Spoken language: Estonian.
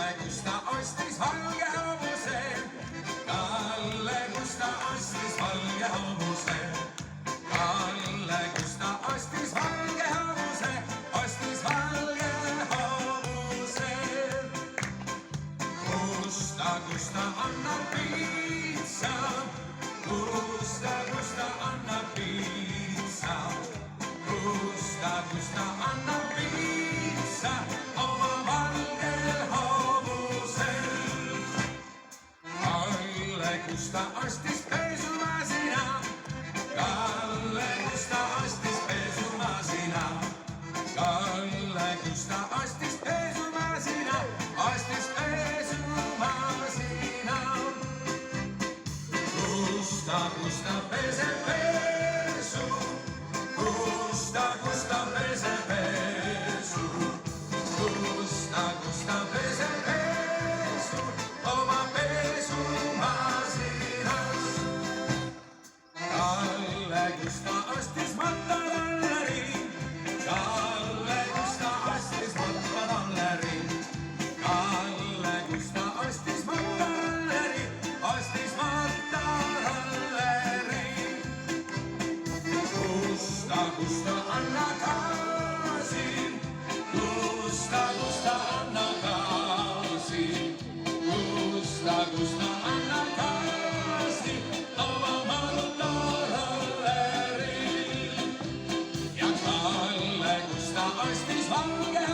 Kalle, kus ta ostis valge hobuse. Kalle, kus ta ostis valge hobuse. Kalle, kus ta ostis valge hobuse, ostis valge hobuse. Kus ta annab piitsa, kus ta annab piitsa, kus ta annab piitsa oma valgel hobusel. Kalle, kus ta ostis pesumasina. Kalle, kus ta ostis pesumasina. Kalle, kus ta ostis pesumasina, ostis pesumasina. Kus ta peseb pesu, kus ta peseb pesu, kus ta peseb pesu oma pesumasinas. Kalle, kus ta ostis matatalleri. Kalle, kus ta ostis matatalleri. Kalle, kus ta ostis matatalleri, ostis matatalleri. Kus ta anna gaasi, kus ta anna gaasi, kus ta anna gaasi oma matatalleri. Ja Kalle, kus ta ostis valge